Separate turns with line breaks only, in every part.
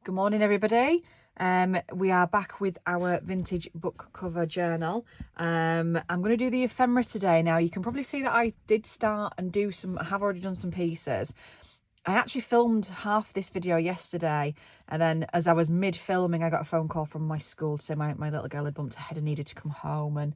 Good morning, everybody. We are back with our vintage book cover journal. I'm going to do the ephemera today. Now, you can probably see that I did start and I have already done some pieces. I actually filmed half this video yesterday, and then as I was mid-filming, I got a phone call from my school to say my little girl had bumped her head and needed to come home, and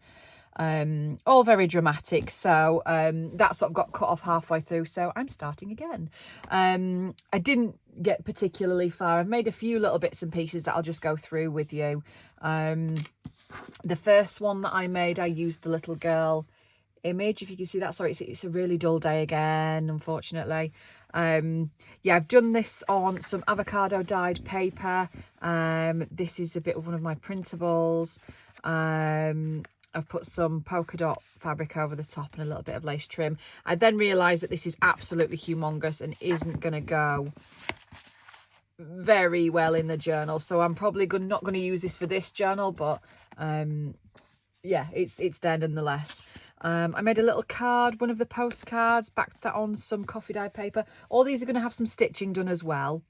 all very dramatic. So that sort of got cut off halfway through, so I'm starting again. I didn't get particularly far. I've made a few little bits and pieces that I'll just go through with you. The first one that I made, I used the little girl image, if you can see that. Sorry, it's a really dull day again, unfortunately. Yeah, I've done this on some avocado dyed paper. This is a bit of one of my printables. I've put some polka dot fabric over the top and a little bit of lace trim. I then realised that this is absolutely humongous and isn't going to go very well in the journal, so I'm probably not going to use this for this journal, but yeah, it's there nonetheless. I made a little card, one of the postcards, backed that on some coffee dye paper. All these are going to have some stitching done as well.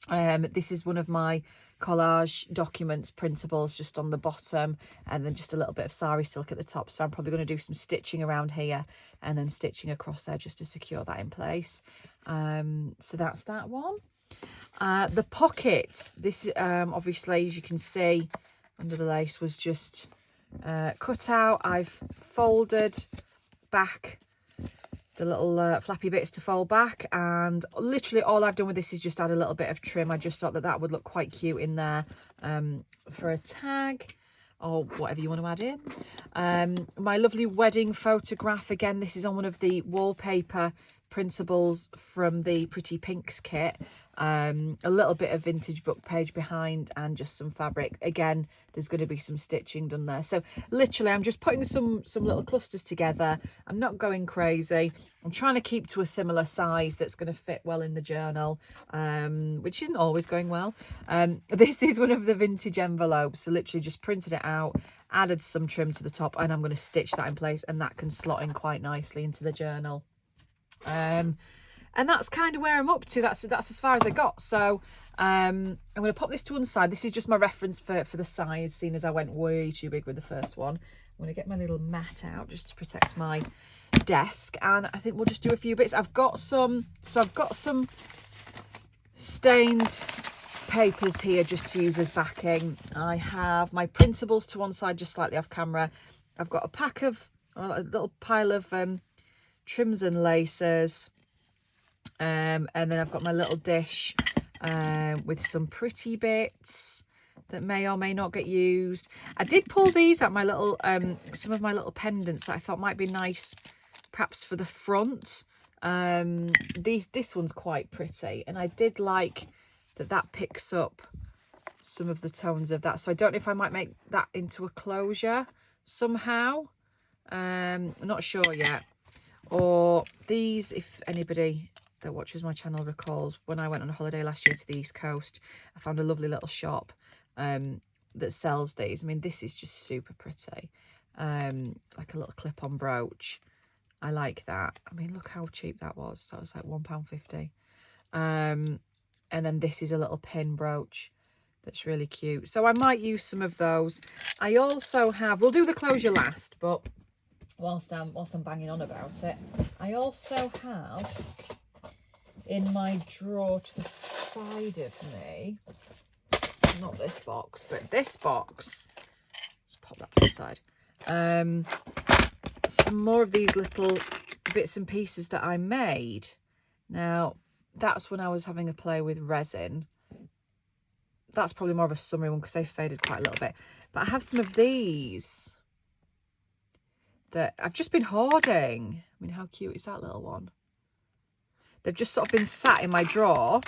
This is one of my collage documents printables, just on the bottom, and then just a little bit of sari silk at the top. So I'm probably going to do some stitching around here and then stitching across there just to secure that in place. So that's that one. The pocket, this obviously, as you can see under the lace, was just cut out. I've folded back the little flappy bits to fold back, and literally all I've done with this is just add a little bit of trim. I just thought that would look quite cute in there for a tag or whatever you want to add in. My lovely wedding photograph, again, this is on one of the wallpaper printables from the Pretty Pinks kit. A little bit of vintage book page behind and just some fabric. Again, there's going to be some stitching done there. So literally I'm just putting some little clusters together. I'm not going crazy. I'm trying to keep to a similar size that's going to fit well in the journal, which isn't always going well. This is one of the vintage envelopes, so literally just printed it out, added some trim to the top, and I'm going to stitch that in place, and that can slot in quite nicely into the journal. And that's kind of where I'm up to. That's as far as I got. So I'm going to pop this to one side. This is just my reference for the size, seeing as I went way too big with the first one. I'm going to get my little mat out just to protect my desk, and I think we'll just do a few bits. I've got some stained papers here just to use as backing. I have my printables to one side, just slightly off camera. I've got a little pile of trims and laces. And then I've got my little dish with some pretty bits that may or may not get used. I did pull these out, my little some of my little pendants that I thought might be nice perhaps for the front. This one's quite pretty, and I did like that picks up some of the tones of that. So I don't know if I might make that into a closure somehow. I'm not sure yet. Or these, if anybody that watches my channel recalls, when I went on a holiday last year to the East Coast, I found a lovely little shop that sells these. I mean, this is just super pretty, like a little clip-on brooch. I like that. I mean, look how cheap that was. That was like £1.50. And then this is a little pin brooch that's really cute. So I might use some of those. I also have, we'll do the closure last, but whilst I'm banging on about it, I also have in my drawer to the side of me, not this box, but this box, just pop that to the side, some more of these little bits and pieces that I made. Now, that's when I was having a play with resin. That's probably more of a summery one because they faded quite a little bit. But I have some of these that I've just been hoarding. I mean, how cute is that little one? They've just sort of been sat in my drawer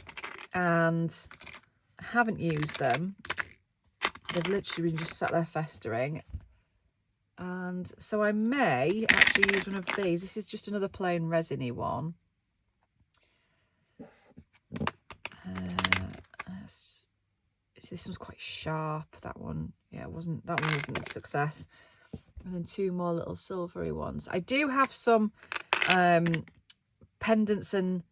and I haven't used them. They've literally been just sat there festering. And so I may actually use one of these. This is just another plain resiny one. This one's quite sharp. That one, yeah, that one wasn't a success. And then two more little silvery ones. I do have some pendants and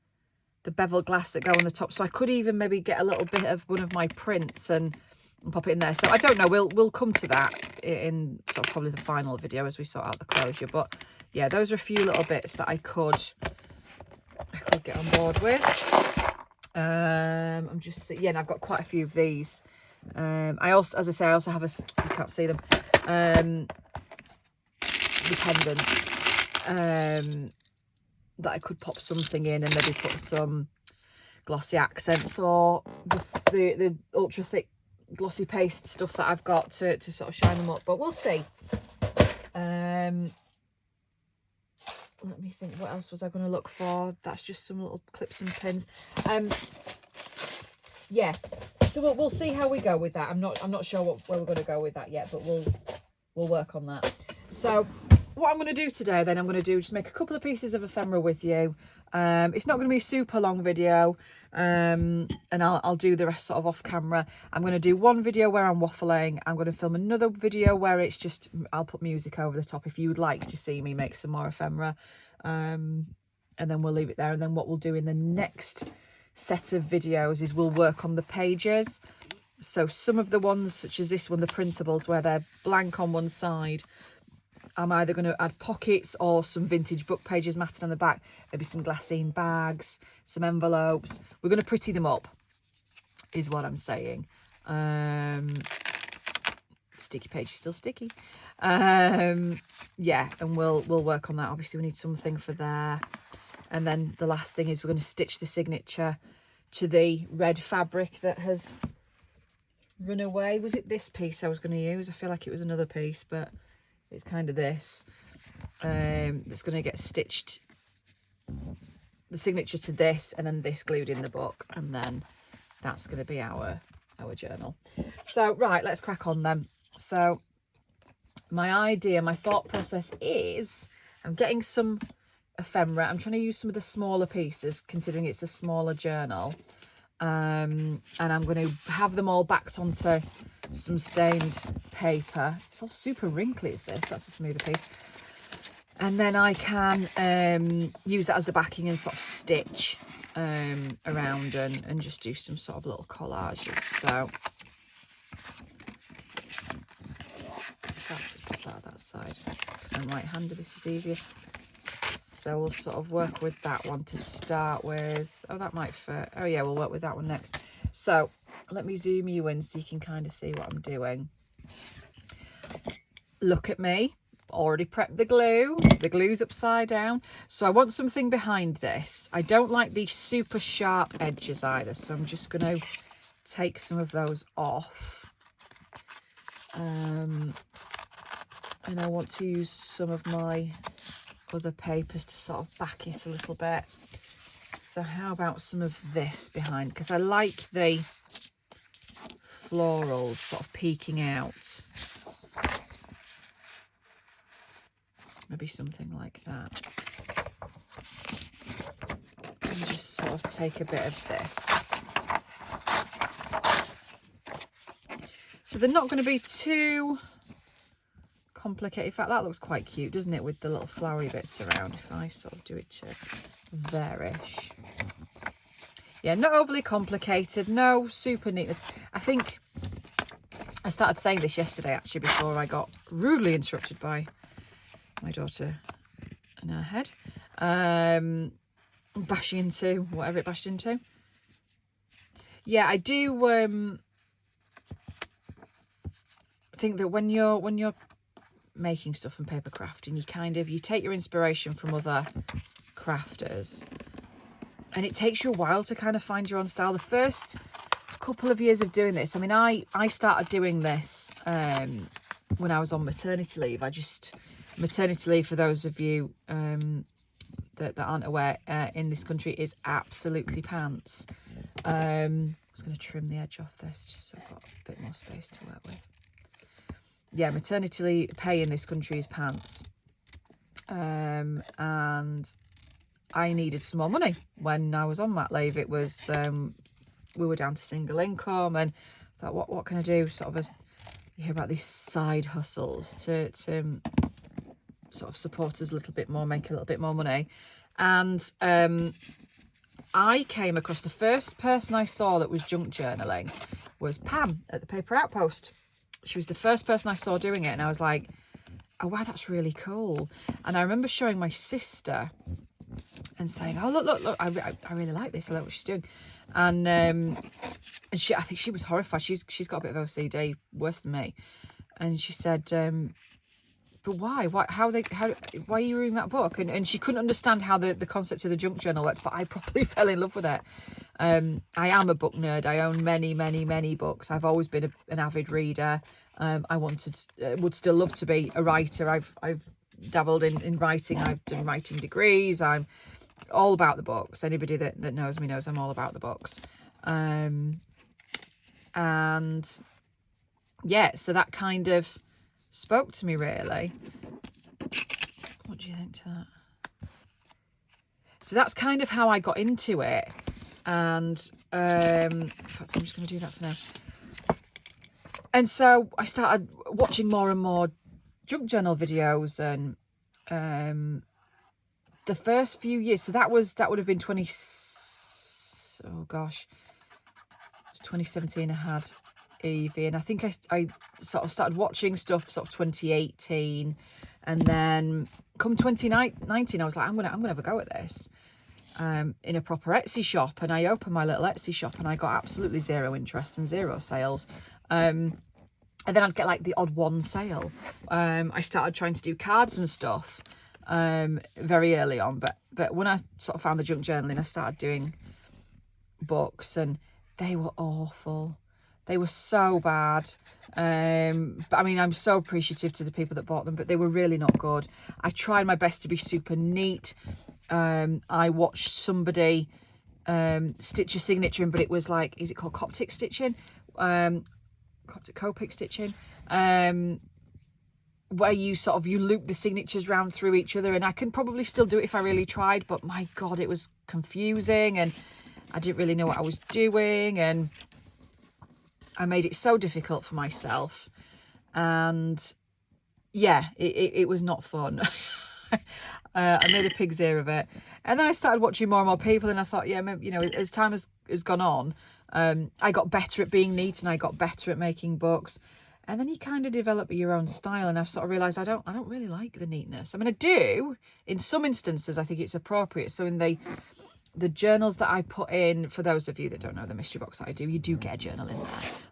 bevel glass that go on the top. So I could even maybe get a little bit of one of my prints and pop it in there. So I don't know, we'll come to that in sort of probably the final video as we sort out the closure. But yeah, those are a few little bits that I could get on board with. I'm just, yeah, and I've got quite a few of these. I also, as I say, I also have you can't see them, the pendants, that I could pop something in and maybe put some glossy accents or the ultra thick glossy paste stuff that I've got to sort of shine them up, but we'll see. Let me think, what else was I going to look for? That's just some little clips and pins. Yeah, so we'll see how we go with that. I'm not sure where we're going to go with that yet, but we'll work on that. So what I'm going to do today then, I'm going to just make a couple of pieces of ephemera with you. It's not going to be a super long video, and I'll do the rest sort of off camera. I'm going to do one video where I'm waffling. I'm going to film another video where it's just, I'll put music over the top if you'd like to see me make some more ephemera, and then we'll leave it there. And then what we'll do in the next set of videos is we'll work on the pages. So some of the ones, such as this one, the printables, where they're blank on one side, I'm either going to add pockets or some vintage book pages matted on the back, maybe some glassine bags, some envelopes. We're going to pretty them up, is what I'm saying. Sticky page is still sticky. Yeah, and we'll work on that. Obviously, we need something for there. And then the last thing is we're going to stitch the signature to the red fabric that has run away. Was it this piece I was going to use? I feel like it was another piece, but it's kind of this. That's going to get stitched, the signature to this, and then this glued in the book, and then that's going to be our journal. So right, let's crack on then. So my thought process is, I'm getting some ephemera. I'm trying to use some of the smaller pieces, considering it's a smaller journal, and I'm going to have them all backed onto some stained paper. It's all super wrinkly, is this? That's a smoother piece. And then I can use that as the backing and sort of stitch around and just do some sort of little collages. So that's put that side, because I'm right-handed, this is easier. So we'll sort of work with that one to start with. Oh, that might fit. Oh yeah, we'll work with that one next. So let me zoom you in so you can kind of see what I'm doing. Look at me. Already prepped the glue. The glue's upside down. So I want something behind this. I don't like these super sharp edges either, so I'm just going to take some of those off. And I want to use some of my other papers to sort of back it a little bit. So how about some of this behind, because I like the florals sort of peeking out. Maybe something like that. And just sort of take a bit of this. So they're not going to be too complicated. In fact, that looks quite cute, doesn't it, with the little flowery bits around, if I sort of do it to there-ish. Yeah, not overly complicated, no super neatness. I think I started saying this yesterday, actually, before I got rudely interrupted by my daughter in her head, bashing into whatever it bashed into. Yeah, I do think that when you're making stuff and paper crafting, you take your inspiration from other crafters, and it takes you a while to kind of find your own style. The first couple of years of doing this, I mean, I started doing this when I was on maternity leave. Maternity leave, for those of you that aren't aware, in this country is absolutely pants. I was going to trim the edge off this just so I've got a bit more space to work with. Yeah, maternity pay in this country is pants. And I needed some more money when I was on mat leave. It was, we were down to single income, and I thought, what can I do? Sort of, as you hear about these side hustles to sort of support us a little bit more, make a little bit more money. And I came across, the first person I saw that was junk journaling was Pam at the Paper Outpost. She was the first person I saw doing it, and I was like, oh wow, that's really cool. And I remember showing my sister and saying, oh look, I really like this, I like what she's doing. And she, I think she was horrified. She's got a bit of OCD, worse than me. And she said, but why? Why are you reading that book? And she couldn't understand how the concept of the junk journal worked, but I probably fell in love with it. I am a book nerd. I own many books. I've always been an avid reader. I would still love to be a writer. I've dabbled in writing. I've done writing degrees. I'm all about the books. Anybody that knows me knows I'm all about the books. And yeah, so that kind of spoke to me, really. What do you think to that? So that's kind of how I got into it. And in fact, I'm just going to do that for now. And so I started watching more and more junk journal videos, and the first few years, so that would have been 2017 I had Evie, and I think I sort of started watching stuff sort of 2018, and then come 2019 I was like, I'm gonna have a go at this in a proper Etsy shop. And I opened my little Etsy shop, and I got absolutely zero interest and zero sales, and then I'd get like the odd one sale. I started trying to do cards and stuff very early on, but when I sort of found the junk journaling, I started doing books, and they were awful. They were so bad. But I mean, I'm so appreciative to the people that bought them, but they were really not good. I tried my best to be super neat. I watched somebody stitch a signature in, but it was like, is it called Coptic stitching? Copic stitching. Where you loop the signatures round through each other, and I can probably still do it if I really tried, but my God, it was confusing, and I didn't really know what I was doing, and I made it so difficult for myself, and yeah, it was not fun. I made a pig's ear of it, and then I started watching more and more people, and I thought, yeah, maybe, you know, as time has gone on, I got better at being neat, and I got better at making books, and then you kind of develop your own style, and I've sort of realised I don't really like the neatness. I mean, I do in some instances. I think it's appropriate. So in the journals that I put in, for those of you that don't know the mystery box that I do, you do get a journal in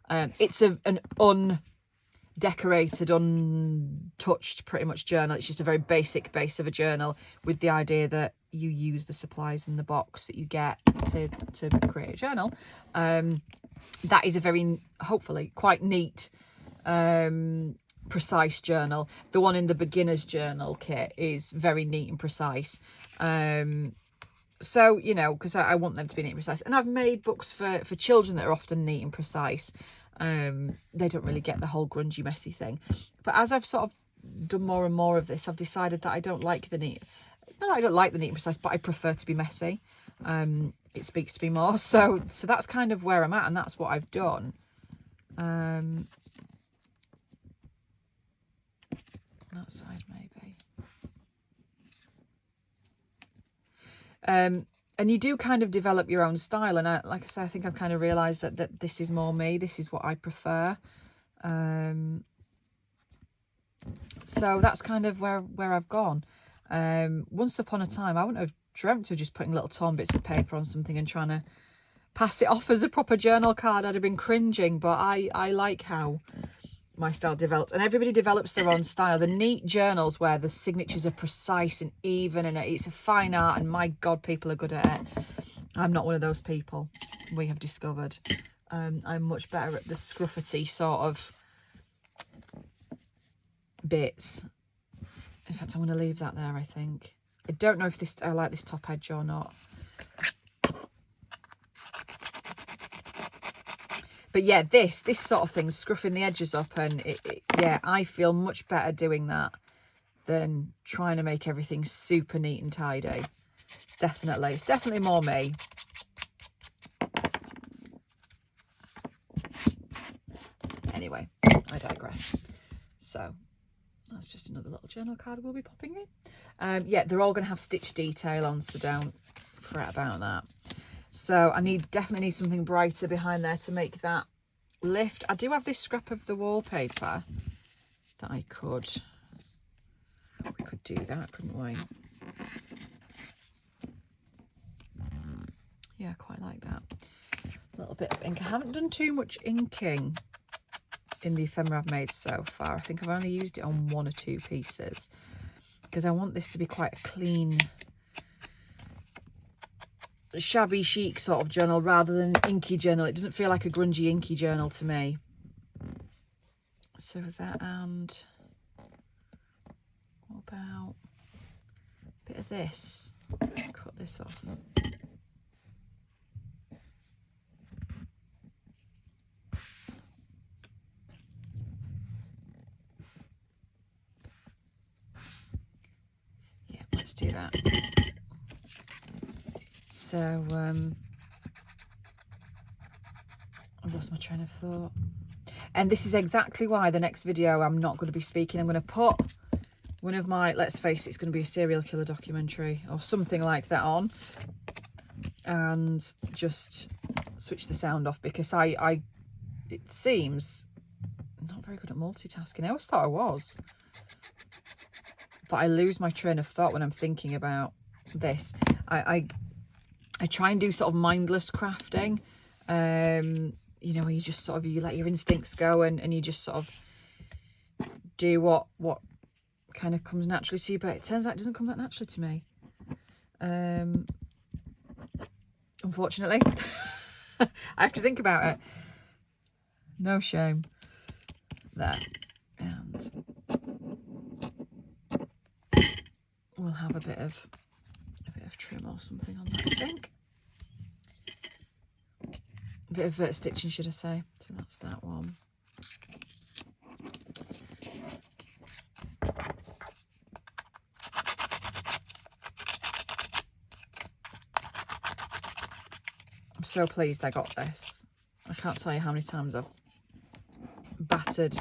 there. It's an undecorated, untouched pretty much journal. It's just a very basic base of a journal, with the idea that you use the supplies in the box that you get to create a journal. That is a very, hopefully, quite neat, precise journal. The one in the beginner's journal kit is very neat and precise. So, you know, because I want them to be neat and precise. And I've made books for children that are often neat and precise. They don't really get the whole grungy, messy thing. But as I've sort of done more and more of this, I've decided that I don't like the neat. Not that I don't like the neat and precise, but I prefer to be messy. It speaks to me more. So that's kind of where I'm at, and that's what I've done. That side maybe. And you do kind of develop your own style, and like I say, I think I've kind of realised that this is more me. This is what I prefer. So that's kind of where I've gone. Once upon a time, I wouldn't have dreamt of just putting little torn bits of paper on something and trying to pass it off as a proper journal card. I'd have been cringing, but I like how my style developed, and everybody develops their own style. The neat journals where the signatures are precise and even, and it's a fine art, and my God, people are good at it. I'm not one of those people, we have discovered. I'm much better at the scruffety sort of bits. In fact, I'm going to leave that there, I think. I don't know if I like this top edge or not. But yeah, this sort of thing, scruffing the edges up, and yeah, I feel much better doing that than trying to make everything super neat and tidy. Definitely. It's definitely more me. Anyway, I digress. So that's just another little journal card we'll be popping in. Yeah, they're all going to have stitch detail on, so don't fret about that. So I definitely need something brighter behind there to make that lift. I do have this scrap of the wallpaper that we could do that, couldn't we? Yeah, I quite like that. A little bit of ink. I haven't done too much inking in the ephemera I've made so far. I think I've only used it on 1 or 2 pieces because I want this to be quite a clean, shabby chic sort of journal rather than an inky journal. It doesn't feel like a grungy inky journal to me. So that, and what about a bit of this? Let's cut this off. Yeah, let's do that. So I've lost my train of thought. And this is exactly why the next video I'm not going to be speaking. I'm going to put one of my, let's face it, it's going to be a serial killer documentary or something like that on, and just switch the sound off because it seems not very good at multitasking. I always thought I was, but I lose my train of thought when I'm thinking about this. I try and do sort of mindless crafting, you know, where you just sort of, you let your instincts go and you just sort of do what kind of comes naturally to you, but it turns out it doesn't come that naturally to me. Unfortunately, I have to think about it. No shame there. And we'll have a bit of trim or something on that, I think. A bit of stitching, should I say. So that's that one. I'm so pleased I got this. I can't tell you how many times I've battered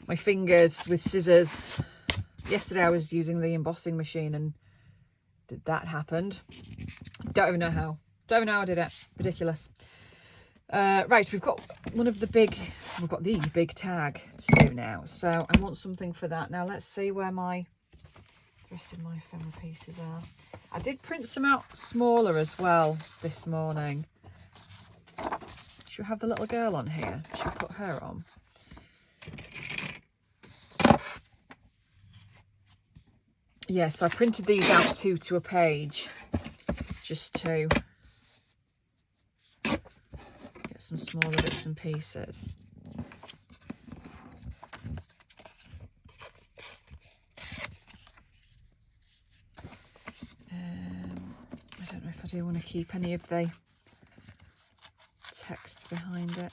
my fingers with scissors. Yesterday I was using the embossing machine and that happened. Don't even know how. Don't even know how I did it. Ridiculous. Right, we've got the big tag to do now. So I want something for that. Now let's see where the rest of my ephemera pieces are. I did print some out smaller as well this morning. Should we have the little girl on here? Should we put her on? Yeah, so I printed these out to a page just to get some smaller bits and pieces. I don't know if I do want to keep any of the text behind it.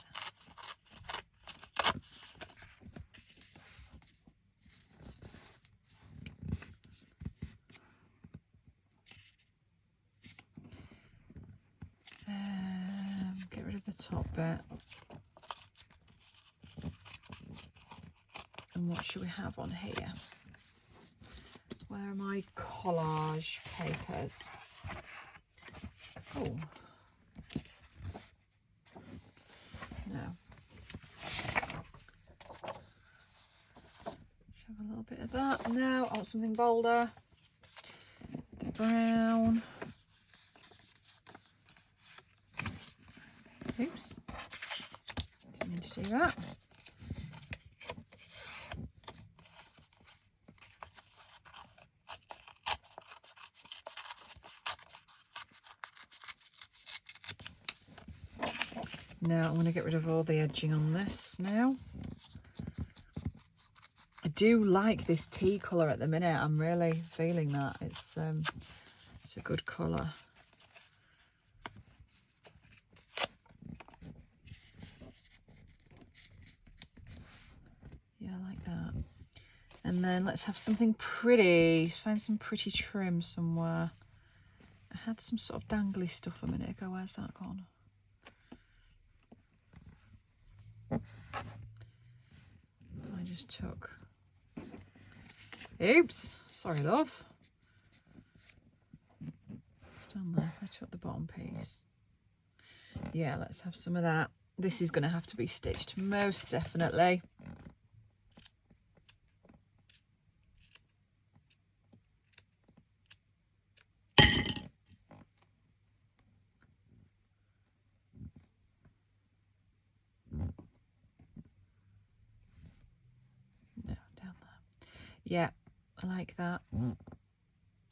Get rid of the top bit. And what should we have on here? Where are my collage papers? Oh. No. Should have a little bit of that. No, I want something bolder. The brown. Oops. Didn't mean to do that. Now I'm going to get rid of all the edging on this now. I do like this tea colour at the minute. I'm really feeling that. It's a good colour. Yeah, I like that. And then let's have something pretty. Let's find some pretty trim somewhere. I had some sort of dangly stuff a minute ago. Where's that gone? I just took, oops, sorry love, stand there. If I took the bottom piece, Yeah, let's have some of that. This is going to have to be stitched, most definitely. No, down there. Yeah, I like that.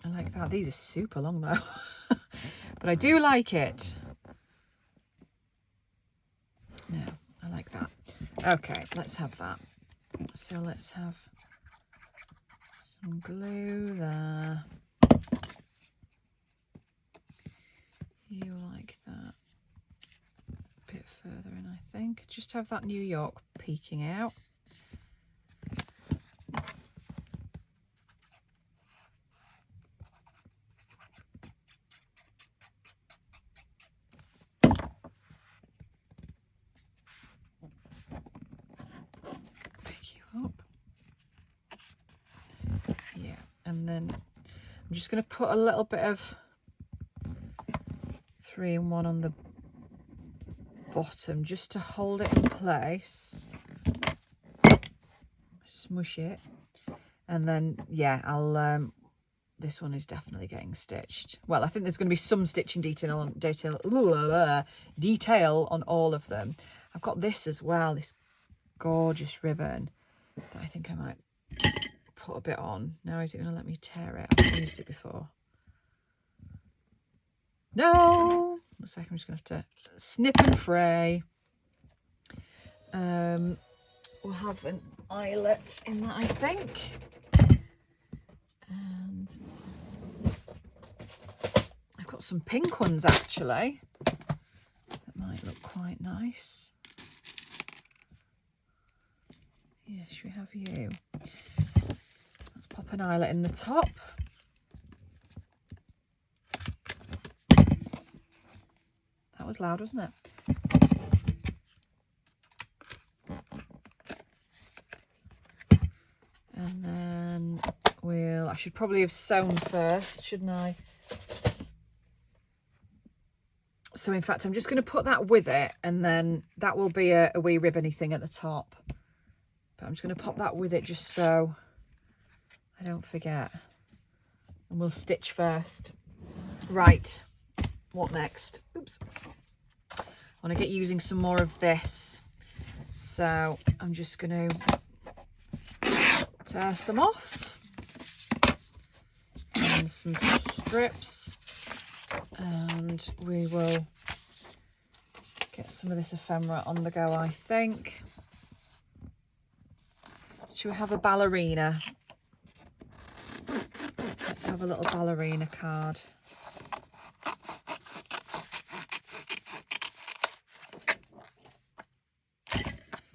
I like that. These are super long though, but I do like it. No, I like that. Okay, let's have that. So let's have some glue there. You like that. A bit further in, I think. Just have that New York peeking out. Pick you up. Yeah, and then I'm just going to put a little bit of 3-in-1 on the bottom just to hold it in place. Smush it. And then, yeah, I'll this one is definitely getting stitched. Well, I think there's going to be some stitching detail on all of them. I've got this as well, this gorgeous ribbon that I think I might put a bit on. Now is it going to let me tear it? I've used it before. No! Looks like I'm just going to have to snip and fray. We'll have an eyelet in that, I think. And I've got some pink ones actually that might look quite nice. Yeah, should we have you? Let's pop an eyelet in the top. That was loud, wasn't it? And then I should probably have sewn first, shouldn't I? So in fact, I'm just going to put that with it, and then that will be a wee ribbony thing at the top. But I'm just going to pop that with it just so I don't forget. And we'll stitch first. Right, what next? Oops. I want to get using some more of this. So I'm just going to tear some off. And some strips. And we will get some of this ephemera on the go, I think. Should we have a ballerina? Let's have a little ballerina card.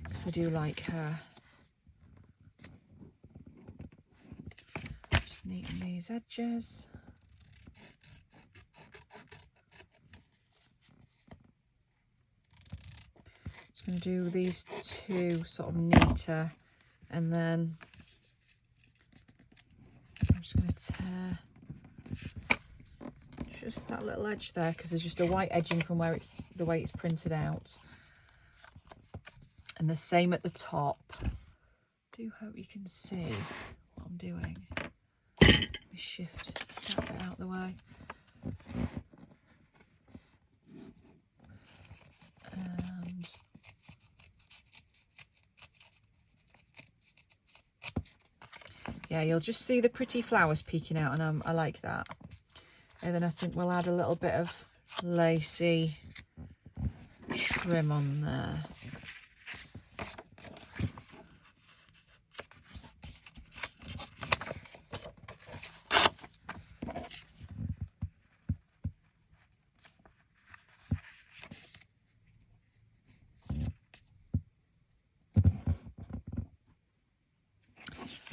Because I do like her. Just neaten these edges. Just going to do these two sort of neater, and then I'm just going to tear just that little edge there because there's just a white edging from where it's the way it's printed out, and the same at the top. Do hope you can see what I'm doing. Let me shift that bit out of the way. And yeah, you'll just see the pretty flowers peeking out, and I like that. And then I think we'll add a little bit of lacy trim on there.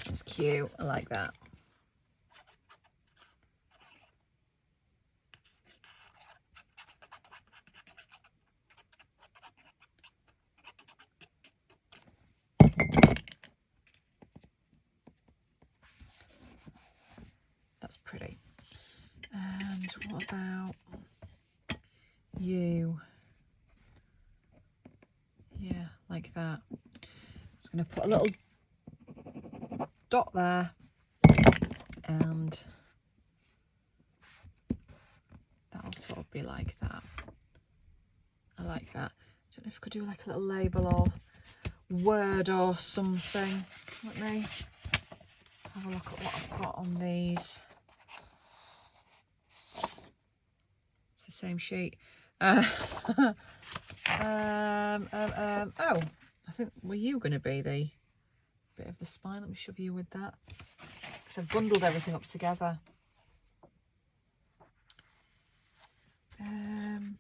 That's cute, I like that. That's pretty. And what about you? Yeah, like that. Just going to put a little dot there, and that'll sort of be like that. I like that. I don't know if I could do like a little label or word or something. Let me have a look at what I've got on these. It's the same sheet. Oh, I think, were you going to be the bit of the spine? Let me shove you with that, because I've bundled everything up together. I'm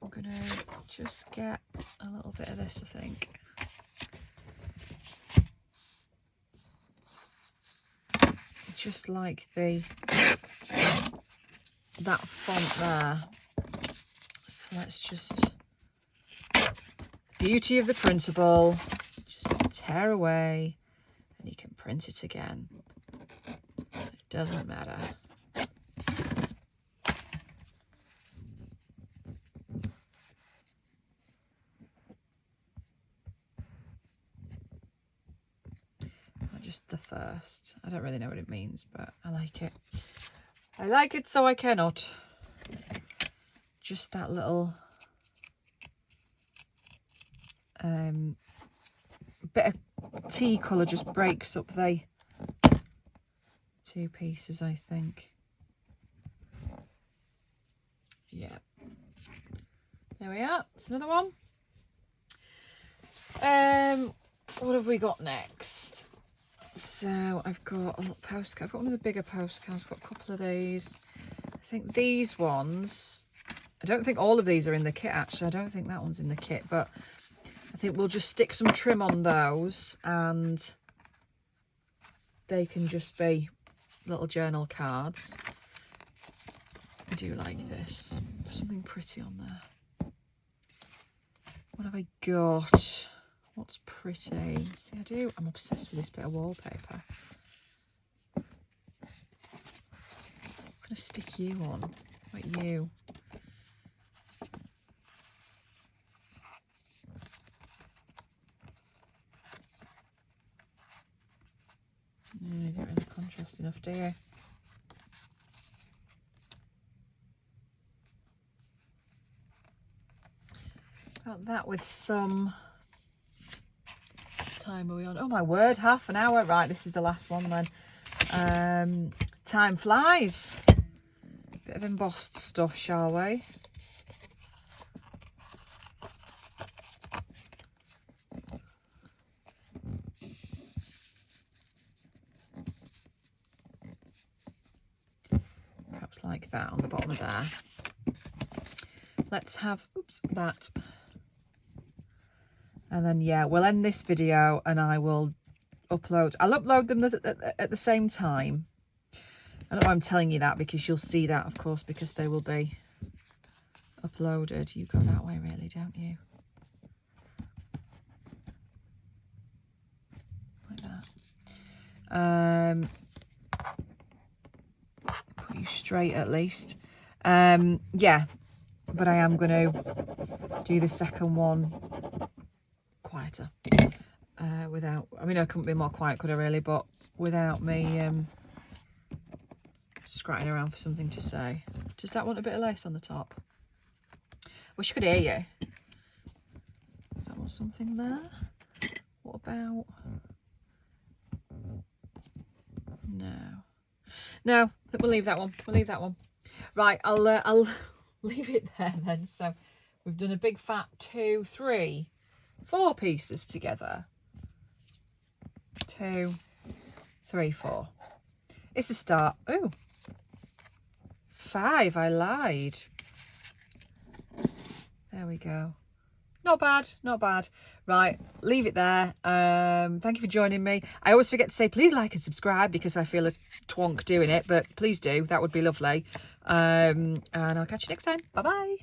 going to just get a little bit of this, I think. Just like that font there. So let's just, beauty of the printable, just tear away and you can print it again. It doesn't matter. Just the first. I don't really know what it means, but I like it. I like it, so I cannot. Just that little bit of tea colour just breaks up the two pieces, I think. Yeah. There we are. It's another one. What have we got next? So I've got a little postcard. I've got one of the bigger postcards. I've got a couple of these. I think these ones, I don't think all of these are in the kit, actually. I don't think that one's in the kit, but I think we'll just stick some trim on those and they can just be little journal cards. I do like this. Something pretty on there. What have I got? What's pretty? See, I'm obsessed with this bit of wallpaper. I'm going to stick you on. What about you? You don't really contrast enough, do you? Got that with some... time are we on? Oh my word, half an hour. Right, this is the last one then. Time flies. Bit of embossed stuff, shall we? Perhaps like that on the bottom of there. Let's have, oops, that. And then, yeah, we'll end this video and I will upload. I'll upload them at the same time. I don't know why I'm telling you that, because you'll see that, of course, because they will be uploaded. You go that way, really, don't you? Like that. Put you straight, at least. Yeah, but I am going to do the second one quieter, without, I mean, I couldn't be more quiet, could I really, but without me scratching around for something to say. Does that want a bit of lace on the top? Wish I could hear you. Does that want something there? What about, no, I think we'll leave that one. Right, I'll leave it there then. So we've done a big fat 2, 3, 4 pieces together. 2, 3, 4. It's a start. Oh, 5. I lied. There we go. Not bad, not bad. Right, leave it there. Thank you for joining me. I always forget to say please like and subscribe because I feel a twonk doing it, but please do. That would be lovely. And I'll catch you next time. Bye bye.